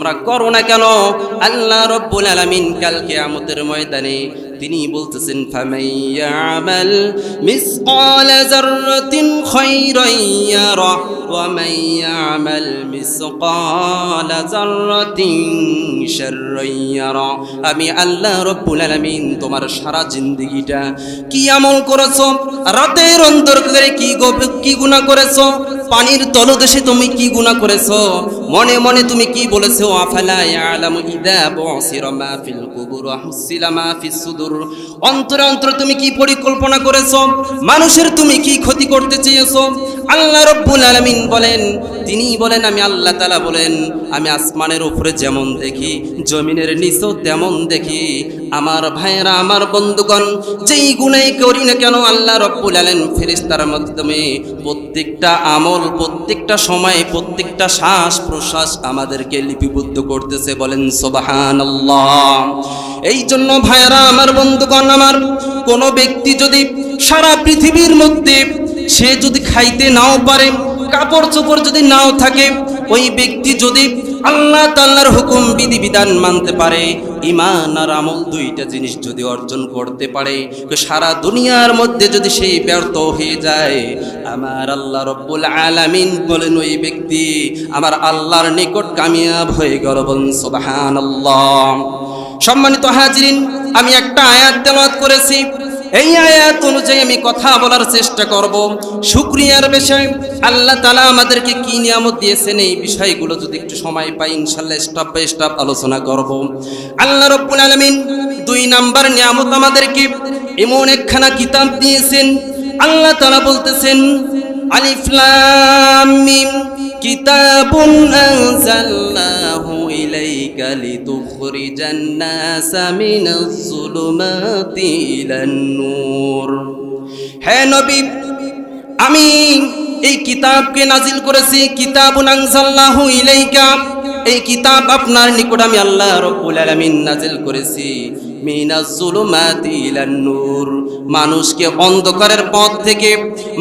আমরা করো না কেন? আল্লাহ রাব্বুল আলামিন কাল কিয়ামতের ময়দানে তিনি বলতেছেন ফামাইয়ামাল মিসকালা যাররাতিন খায়রান ইয়ারা ওয়া মাইয়ামাল মিসকালা যাররাতিন শাররান ইয়ারা। আমি আল্লাহ রাব্বুল আলামিন তোমার সারা জিন্দেগিটা কি আমল করেছো, রাতের অন্ধকারে কি গুনাহ করেছো, পানির তলদেশে তুমি কি গুনাহ করেছো, মনে মনে তুমি কি বলেছো, আফালা ইয়ালামু ইযা বুসিরা মা ফিল কুবুর ওয়া হুসিলা মা ফিস সুদুর। অন্তরে অন্তরে তুমি কি পরিকল্পনা করেছো, মানুষের তুমি কি ক্ষতি করতে চেয়েছো। আল্লাহ রাব্বুল আলামিন বলেন, তিনি বলেন আমি আল্লাহ তাআলা বলেন আমি আসমানের উপরে যেমন দেখি জমিনের নিচেও তেমন দেখি। আমার ভাইয়েরা, আমার বন্ধুগণ, যেই গুনাহ করি না কেন আল্লাহ রাব্বুল আলামিন ফেরেশতার মাধ্যমে প্রত্যেকটা আমল, প্রত্যেকটা সময়, প্রত্যেকটা শ্বাস প্রশ্বাস আমাদেরকে লিপিবদ্ধ করতেছে। বলেন সুবহানাল্লাহ। এই জন্য ভাইয়েরা, আমার বন্ধুগণ, আমার কোনো ব্যক্তি যদি সারা পৃথিবীর মধ্যে সে যদি খাইতে নাও পারে, কাপড় চোপড় যদি নাও থাকে, ওই ব্যক্তি যদি আল্লাহ তাআলার হুকুম বিধিবিধান মানতে পারে, ঈমান আর আমল দুইটা জিনিস যদি অর্জন করতে পারে, সারা দুনিয়ার মধ্যে যদি সেই ব্যর্থ হয়ে যায়, আমার আল্লাহ রাব্বুল আলামিন বলেন ওই ব্যক্তি আমার আল্লাহর নিকট কামিয়াব হয়ে গেল। বলেন সুবহানাল্লাহ। সম্মানিত হাজিরিন, আমি একটা আয়াত তেলাওয়াত করেছি, এই আয়াত অনুযায়ী আমি কথা বলার চেষ্টা করব। শুকরিয়ার বিষয় আল্লাহ তাআলা আমাদেরকে কি নিয়ামত দিয়েছেন এই বিষয়গুলো যদি একটু সময় পাই ইনশাআল্লাহ স্টেপ বাই স্টেপ আলোচনা করব। আল্লাহ রাব্বুল আলামিন 2 নাম্বার নিয়ামত আমাদেরকে এমন একখানা কিতাব দিয়েছেন। আল্লাহ তাআলা বলতেছেন আলিফ লাম মিম কিতাবুন আনজালনাহু ইলাইকা লিতুখরিজান নাসা মিনাজ যুলুমাতি ইলান নূর। হে নবী, আমি এই কিতাবকে নাজিল করেছি, কিতাবুন আনজালনাহু ইলাইকা, এই কিতাব আপনার নিকট আমি আল্লাহ রাব্বুল আলামিন নাজিল করেছি মিনাজ যুলুমাতি ইলান নূর, মানুষকে অন্ধকারের পথ থেকে,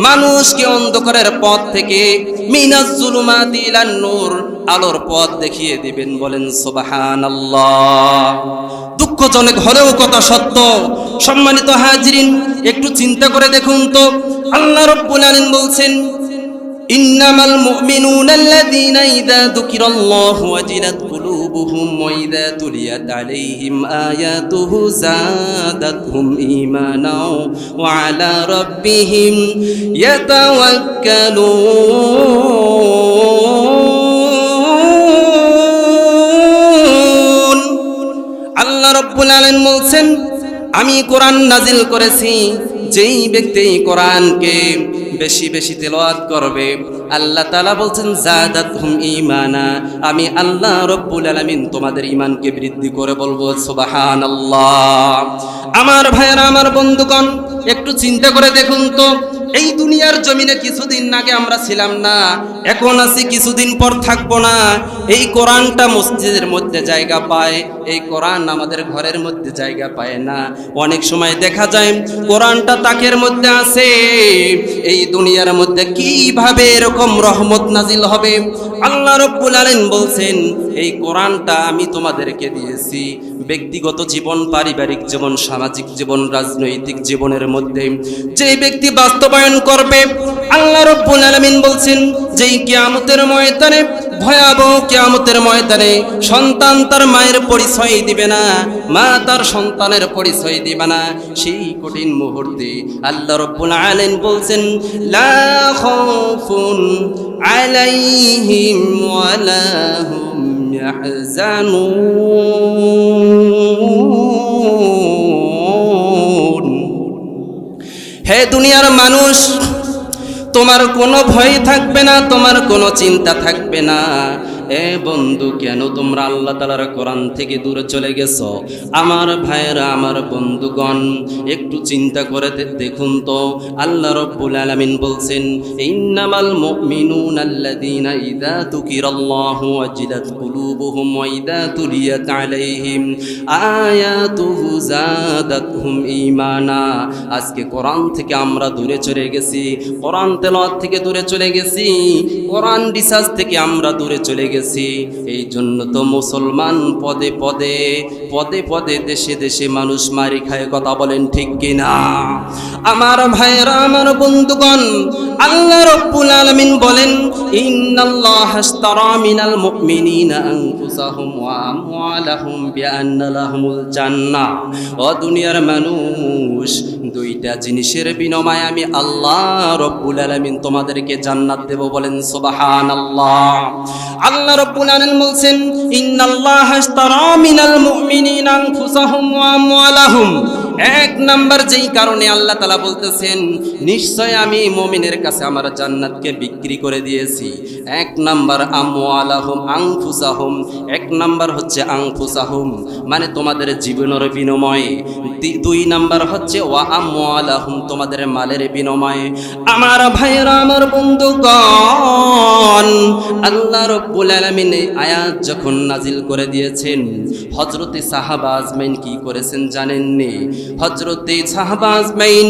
মানুষকে অন্ধকারের পথ থেকে মিনাজ যুলুমাতি ইলান নূর, আলোর পথ দেখিয়ে দিবেন। বলেন সুবহানাল্লাহ। দুঃখজনক হলেও কথা সত্য। সম্মানিত হাজিরিন, একটু চিন্তা করে দেখুন তো, আল্লাহ রাব্বুল আলামিন বলছেন ইন্নামাল মুমিনুনা আল্লাযীনা ইযা যুকিরাল্লাহু ওয়াজিলাত কুলুবুহুম ওয়া ইযা তুলিয়াত আলাইহিম আয়াতুহু যাদাতহুম ঈমানাও ওয়া আলা রাব্বিহিম ইয়াতাওয়াক্কালুন। আল্লাহ রাব্বুল আলামিন বলছেন আমি কোরআন নাজিল করেছি, যেই ব্যক্তি কোরআনকে বেশি বেশি তেলাওয়াত করবে, আল্লাহ তাআলা বলছেন যাদাতহুম ঈমানা, আমি আল্লাহ রাব্বুল আলামিন তোমাদের ঈমানকে বৃদ্ধি করে বলবো সুবহানাল্লাহ। আমার ভাইয়েরা, আমার বন্ধুগণ, একটু চিন্তা করে দেখুন তো, এই দুনিয়ার জমিনে কিছুদিন আগে আমরা ছিলাম না, এখন আছি, কিছুদিন পর থাকবো না। এই কোরআনটা মসজিদের মধ্যে জায়গা পায়, এই কোরআন আমাদের ঘরের মধ্যে জায়গা পায় না। অনেক সময় দেখা যায় কোরআনটা তাকের মধ্যে আছে, এই দুনিয়ার মধ্যে কিভাবে এরকম রহমত নাজিল হবে? আল্লাহ রাব্বুল আলামিন বলছেন এই কোরআনটা আমি তোমাদেরকে দিয়েছি ব্যক্তিগত জীবন, পারিবারিক জীবন, সামাজিক জীবন, রাজনৈতিক জীবনের মধ্যে যে ব্যক্তি বাস্তবায়ন করবে, আল্লাহ রাব্বুল আলামিন বলছেন যেই কিয়ামতের ময়দানে, ভয়াবহ কিয়ামতের ময়দানে সন্তান তার মায়ের পরিচয় দিবে না, মা তার সন্তানের পরিচয় দিবে না, সেই কঠিন মুহূর্তে আল্লাহ রাব্বুল আলামিন বলছেন লা খাউফুন আলাইহিম ওয়ালা হুম ইয়াহজানুন। হে দুনিয়ার মানুষ, তোমার কোনো ভয় থাকবে না, তোমার কোনো চিন্তা থাকবে না। এ বন্ধু, কেন তোমরা আল্লাহ তাআলার কোরআন থেকে দূরে চলে গেছো? আমার ভাইয়েরা, আমার বন্ধুগণ, একটু চিন্তা করে দেখুন তো, আল্লাহ রাব্বুল আলামিন বলছেন ইন্নামাল মুমিনুনা আল্লাযীনা ইযা যুকিরাল্লাহু ওয়াজিলাত কুলুবুহুম ওয়া ইযা তুলিয়াত আলাইহিম আয়াতুহু যাদাতহুম ঈমানা। আজকে কোরআন থেকে আমরা দূরে চলে গেছি, কোরআন তেলাওয়াত থেকে দূরে চলে গেছি, কোরআন রিসার্চ থেকে আমরা দূরে চলে গেছি। গেছি। এই জন্য তো মুসলমান পদে পদে পদে পদে দেশে দেশে মানুষ মারি খায়, কথা বলেন ঠিক কিনা? আমার ভাইরা, আমার বন্ধুগণ, আল্লাহ রাব্বুল আলামিন বলেন, ইন্নাল্লাহা আশতারা মিনাল মুমিনিনা আনফুসাহুম ওয়া আমওয়ালাহুম বিআন্না লাহুমুল জান্নাহ। ও দুনিয়ার মানুষ, দুইটা জিনিসের বিনিময়ে আমি আল্লাহ রাব্বুল আলামিন তোমাদেরকে জান্নাত দেব, বলেন সুবহানাল্লাহ। আল্লাহ রাব্বুল আলামিন বলছেন, ইন্নাল্লাহা আশতারা মিনাল মুমিনিনা আনফুসাহুম ওয়া আমওয়ালাহুম। এক নাম্বার যেই কারণে আল্লাহ তাআলা বলতেছেন, নিশ্চয় আমি মুমিনের কাছে আমার জান্নাতকে বিক্রি করে দিয়েছি। এক নাম্বার আমওয়ালাহুম, আনফুসাহুম। এক নাম্বার হচ্ছে আনফুসাহুম, মানে তোমাদের জীবনের বিনিময়ে। দুই নাম্বার হচ্ছে ওয়া আমওয়ালাহুম, তোমাদের মালের বিনিময়ে। আমার ভাইরা, আমার বন্ধুগণ, আল্লাহ রাব্বুল আলামিন এই আয়াত যখন নাজিল করে দিয়েছেন, হযরতে সাহাবা আজমাইন কি করেছেন জানেননি? হযরতে সাহাবা আজমাইন